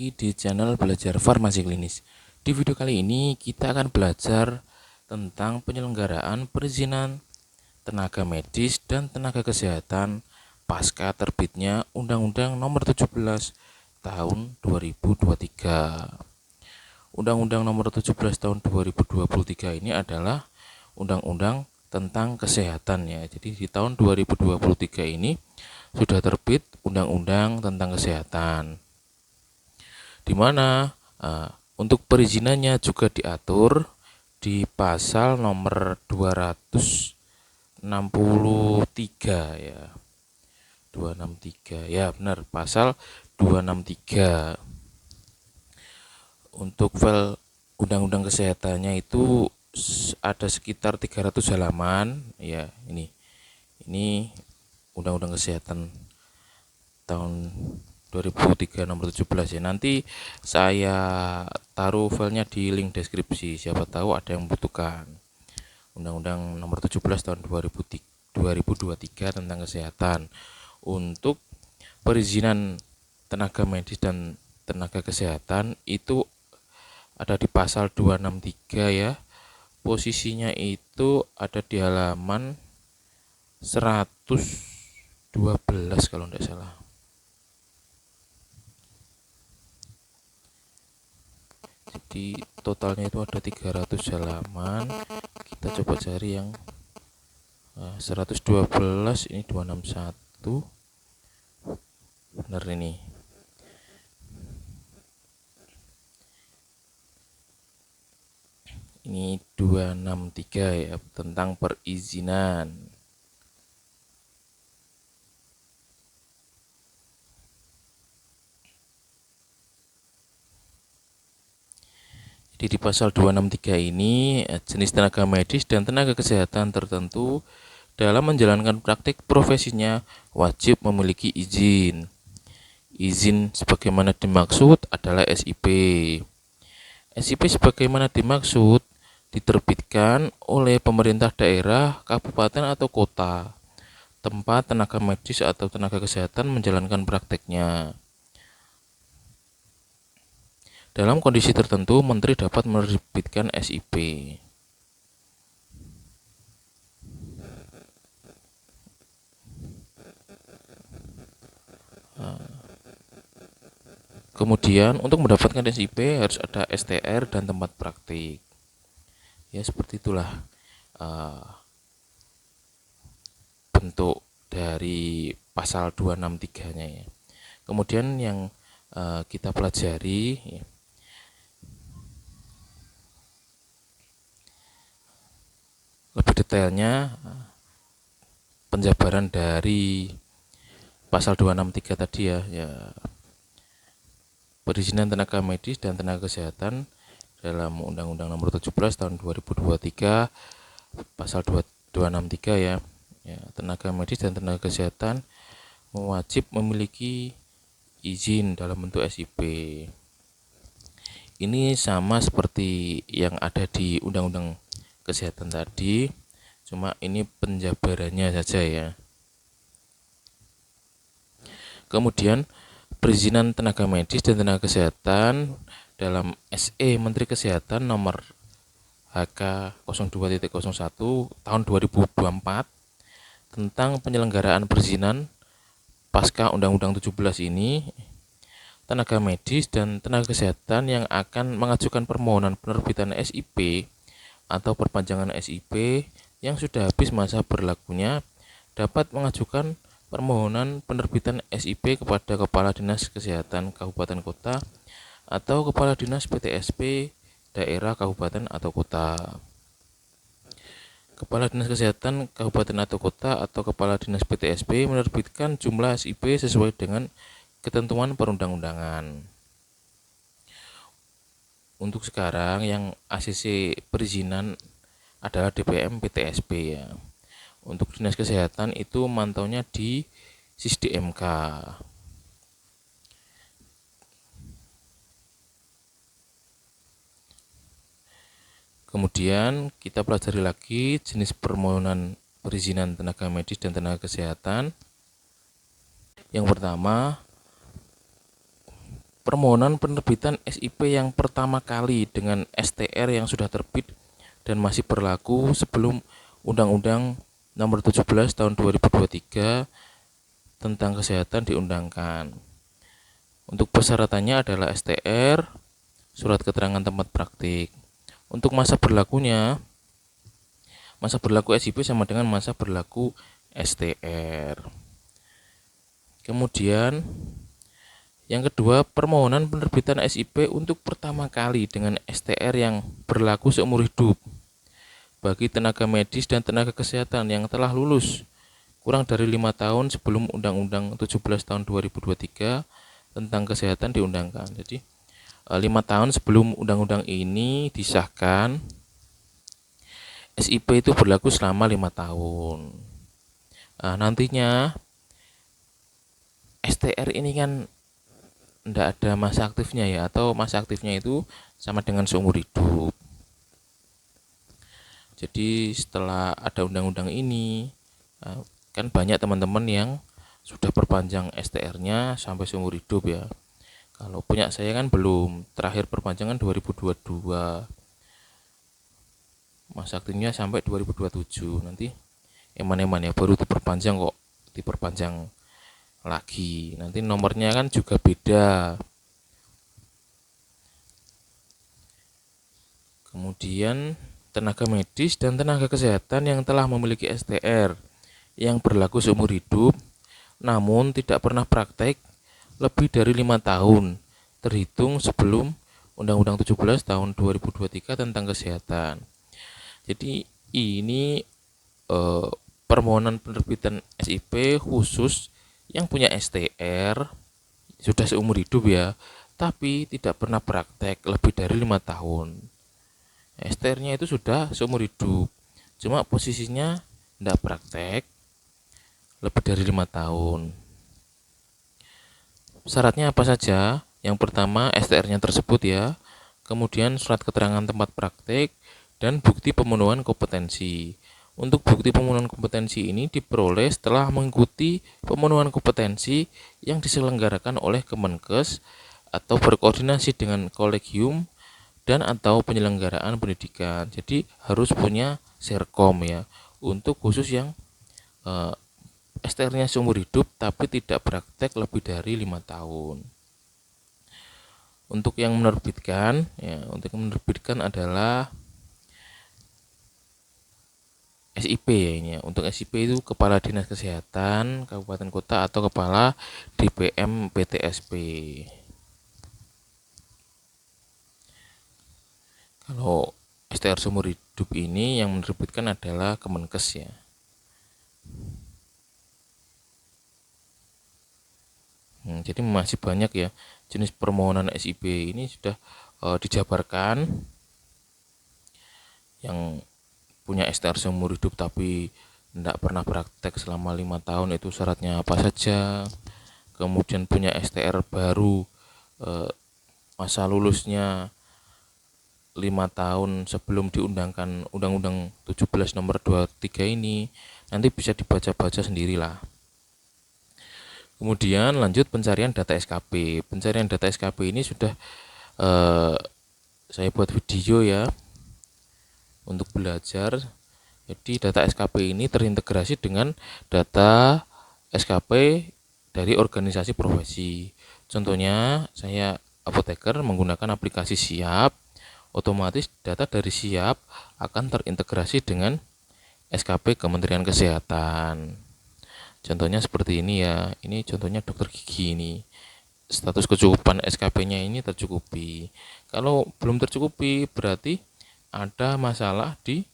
lagi di channel Belajar Farmasi Klinis. Di video kali ini kita akan belajar tentang penyelenggaraan perizinan tenaga medis dan tenaga kesehatan pasca terbitnya Undang-Undang Nomor 17 Tahun 2023. Undang-Undang Nomor 17 Tahun 2023 ini adalah undang-undang tentang kesehatan ya. Jadi di tahun 2023 ini sudah terbit Undang-Undang tentang kesehatan, di mana untuk perizinannya juga diatur di pasal nomor 263 ya. 263 ya, benar, pasal 263. Untuk file undang-undang kesehatannya itu ada sekitar 300 halaman ya. Ini undang-undang kesehatan tahun 2003 nomor 17 ya. Nanti saya taruh filenya di link deskripsi, siapa tahu ada yang membutuhkan. Undang-Undang nomor 17 tahun 2023 tentang kesehatan. Untuk perizinan tenaga medis dan tenaga kesehatan itu ada di pasal 263 ya. Posisinya itu ada di halaman 112 kalau tidak salah. Jadi totalnya itu ada 300 halaman. Kita coba cari yang 112, ini 261. Benar ini. Ini 263 ya, tentang perizinan. Jadi di pasal 263 ini jenis tenaga medis dan tenaga kesehatan tertentu dalam menjalankan praktik profesinya wajib memiliki izin. Izin sebagaimana dimaksud adalah SIP. SIP sebagaimana dimaksud diterbitkan oleh pemerintah daerah, kabupaten atau kota tempat tenaga medis atau tenaga kesehatan menjalankan prakteknya. Dalam kondisi tertentu, Menteri dapat menerbitkan SIP. Kemudian untuk mendapatkan SIP harus ada STR dan tempat praktik. Ya seperti itulah bentuk dari pasal 263-nya ya. Kemudian yang kita pelajari ya, lebih detailnya penjabaran dari pasal 263 tadi ya, perizinan tenaga medis dan tenaga kesehatan dalam Undang-Undang Nomor 17 Tahun 2023 pasal 263 ya. Tenaga medis dan tenaga kesehatan wajib memiliki izin dalam bentuk SIP. Ini sama seperti yang ada di Undang-Undang Kesehatan tadi, cuma ini penjabarannya saja ya. Kemudian perizinan tenaga medis dan tenaga kesehatan dalam SE Menteri Kesehatan nomor HK 02.01 tahun 2024 tentang penyelenggaraan perizinan pasca Undang-Undang 17 ini, tenaga medis dan tenaga kesehatan yang akan mengajukan permohonan penerbitan SIP atau perpanjangan SIP yang sudah habis masa berlakunya dapat mengajukan permohonan penerbitan SIP kepada Kepala Dinas Kesehatan Kabupaten Kota atau Kepala Dinas PTSP daerah kabupaten atau kota. Kepala Dinas Kesehatan Kabupaten atau Kota atau Kepala Dinas PTSP menerbitkan jumlah SIP sesuai dengan ketentuan perundang-undangan. Untuk sekarang yang ACC perizinan adalah DPM PTSP ya. Untuk Dinas Kesehatan itu mantaunya di SisDMK. Kemudian kita pelajari lagi jenis permohonan perizinan tenaga medis dan tenaga kesehatan. Yang pertama, permohonan penerbitan SIP yang pertama kali dengan STR yang sudah terbit dan masih berlaku sebelum Undang-Undang Nomor 17 Tahun 2023 tentang kesehatan diundangkan. Untuk persyaratannya adalah STR, surat keterangan tempat praktik. Untuk masa berlaku SIP sama dengan masa berlaku STR. Kemudian yang kedua, permohonan penerbitan SIP untuk pertama kali dengan STR yang berlaku seumur hidup bagi tenaga medis dan tenaga kesehatan yang telah lulus kurang dari 5 tahun sebelum Undang-Undang 17 tahun 2023 tentang kesehatan diundangkan. Jadi 5 tahun sebelum undang-undang ini disahkan, SIP itu berlaku selama 5 tahun. Nantinya STR ini kan tidak ada masa aktifnya ya, atau masa aktifnya itu sama dengan seumur hidup. Jadi setelah ada undang-undang ini, kan banyak teman-teman yang sudah perpanjang STR-nya sampai seumur hidup ya. Kalau punya saya kan belum, terakhir perpanjangan 2022, masa aktifnya sampai 2027. Nanti eman-eman ya, baru diperpanjang lagi. Nanti nomornya kan juga beda. Kemudian tenaga medis dan tenaga kesehatan yang telah memiliki STR yang berlaku seumur hidup namun tidak pernah praktek lebih dari 5 tahun terhitung sebelum Undang-Undang 17 tahun 2023 tentang kesehatan. Jadi ini permohonan penerbitan SIP khusus yang punya STR sudah seumur hidup ya, tapi tidak pernah praktek lebih dari 5 tahun. STR-nya itu sudah seumur hidup, cuma posisinya tidak praktek lebih dari 5 tahun. Syaratnya apa saja? Yang pertama, STR-nya tersebut ya, kemudian surat keterangan tempat praktek dan bukti pemenuhan kompetensi. Untuk bukti pemenuhan kompetensi ini diperoleh setelah mengikuti pemenuhan kompetensi yang diselenggarakan oleh Kemenkes atau berkoordinasi dengan kolegium dan atau penyelenggaraan pendidikan. Jadi harus punya Serkom ya. Untuk khusus yang STR-nya seumur hidup tapi tidak praktek lebih dari 5 tahun. Untuk yang menerbitkan adalah SIP ya ini ya. Untuk SIP itu Kepala Dinas Kesehatan Kabupaten Kota atau Kepala DPM PTSP. Kalau STR seumur hidup ini yang menerbitkan adalah Kemenkes ya. Jadi masih banyak ya jenis permohonan SIP ini sudah dijabarkan. Yang punya STR seumur hidup tapi tidak pernah praktek selama 5 tahun itu syaratnya apa saja. Kemudian punya STR baru, masa lulusnya 5 tahun sebelum diundangkan Undang-Undang 17 nomor 23 ini, nanti bisa dibaca-baca sendirilah. Kemudian lanjut pencarian data SKP. Pencarian data SKP ini sudah saya buat video ya untuk belajar. Jadi data SKP ini terintegrasi dengan data SKP dari organisasi profesi. Contohnya saya apoteker menggunakan aplikasi Siap, otomatis data dari Siap akan terintegrasi dengan SKP Kementerian Kesehatan. Contohnya seperti ini ya. Ini contohnya dokter gigi ini. Status kecukupan SKP-nya ini tercukupi. Kalau belum tercukupi berarti ada masalah di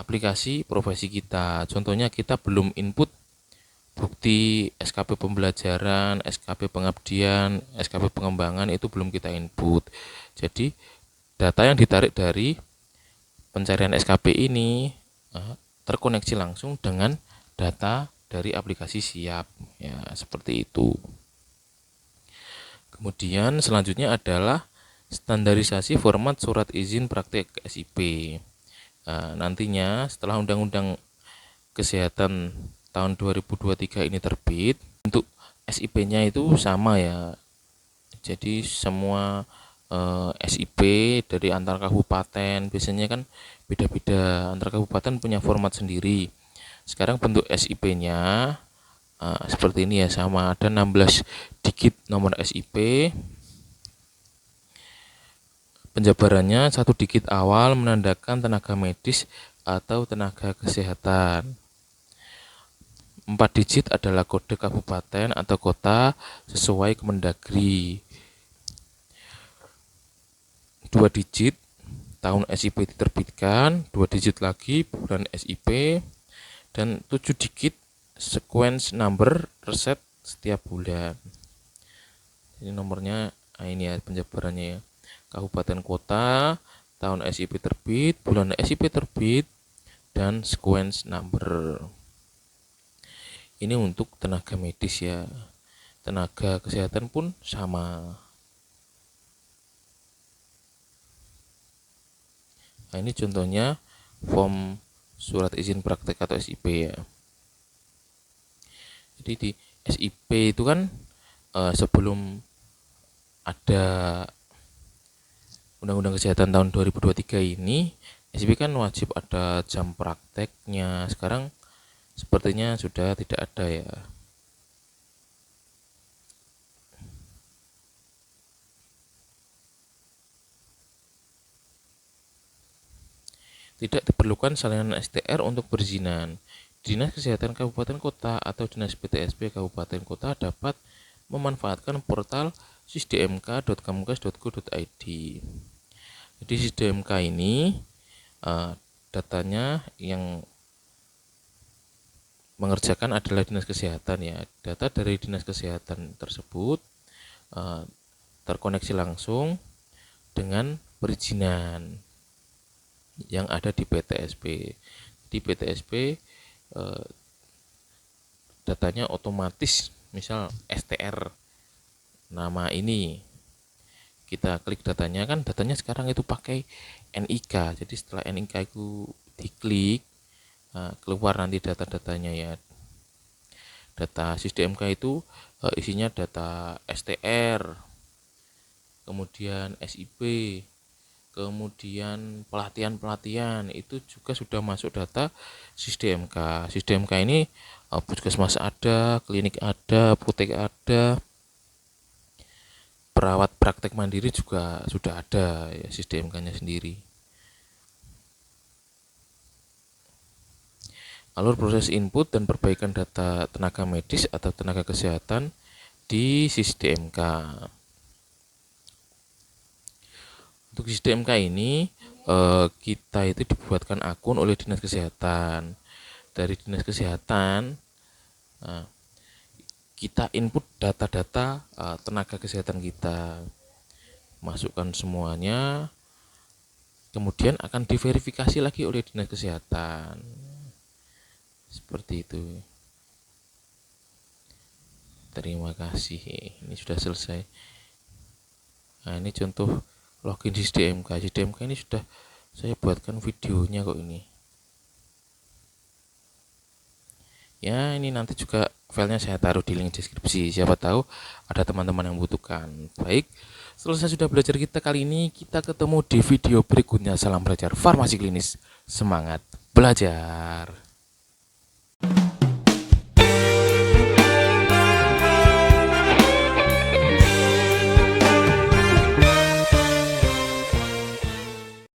aplikasi profesi kita. Contohnya kita belum input bukti SKP pembelajaran, SKP pengabdian, SKP pengembangan, itu belum kita input. Jadi data yang ditarik dari pencarian SKP ini terkoneksi langsung dengan data dari aplikasi Siap ya, seperti itu. Kemudian selanjutnya adalah standarisasi format surat izin praktek SIP. Nantinya setelah Undang-Undang Kesehatan tahun 2023 ini terbit, untuk SIP-nya itu sama ya, Jadi semua SIP dari antar kabupaten biasanya kan beda-beda, antar kabupaten punya format sendiri. Sekarang bentuk SIP-nya seperti ini ya, sama ada 16 digit nomor SIP. Penjabarannya, 1 digit awal menandakan tenaga medis atau tenaga kesehatan. 4 digit adalah kode kabupaten atau kota sesuai Kemendagri. 2 digit tahun SIP diterbitkan, 2 digit lagi bulan SIP, dan 7 digit sequence number reset setiap bulan. Ini nomornya, ini ya penjabarannya ya. Kabupaten kota, tahun SIP terbit, bulan SIP terbit, dan sequence number. Ini untuk tenaga medis ya. Tenaga kesehatan pun sama. Nah, ini contohnya form surat izin praktek atau SIP ya. Jadi di SIP itu kan sebelum ada Undang-Undang Kesehatan tahun 2023 ini, SIP kan wajib ada jam prakteknya. Sekarang sepertinya sudah tidak ada ya. Tidak diperlukan salinan STR untuk perizinan. Dinas Kesehatan Kabupaten Kota atau Dinas PTSP Kabupaten Kota dapat memanfaatkan portal sisdmk.kemkes.go.id. Jadi sisdmk ini datanya yang mengerjakan adalah Dinas Kesehatan ya. Data dari Dinas Kesehatan tersebut terkoneksi langsung dengan perizinan yang ada di PTSP. Di PTSP datanya otomatis, misal STR nama ini, kita klik datanya, kan datanya sekarang itu pakai NIK. Jadi setelah NIK itu diklik, keluar nanti data-datanya ya. Data sisdmk itu isinya data STR, kemudian SIP, kemudian pelatihan itu juga sudah masuk data sisdmk. Sisdmk ini puskesmas ada, klinik ada, apotek ada, perawat praktek mandiri juga sudah ada ya, sisdmk-nya sendiri. Alur proses input dan perbaikan data tenaga medis atau tenaga kesehatan di sisdmk. Untuk sisdmk ini kita itu dibuatkan akun oleh Dinas Kesehatan. Dari Dinas Kesehatan kita input data-data tenaga kesehatan kita, masukkan semuanya, kemudian akan diverifikasi lagi oleh Dinas Kesehatan. Seperti itu. Terima kasih. Ini sudah selesai. Nah, ini contoh login sisdmk. Sisdmk ini sudah saya buatkan videonya kok ini. Ya, ini nanti juga filenya saya taruh di link deskripsi. Siapa tahu ada teman-teman yang membutuhkan. Baik, selesai sudah belajar kita kali ini. Kita ketemu di video berikutnya. Salam belajar farmasi klinis. Semangat belajar.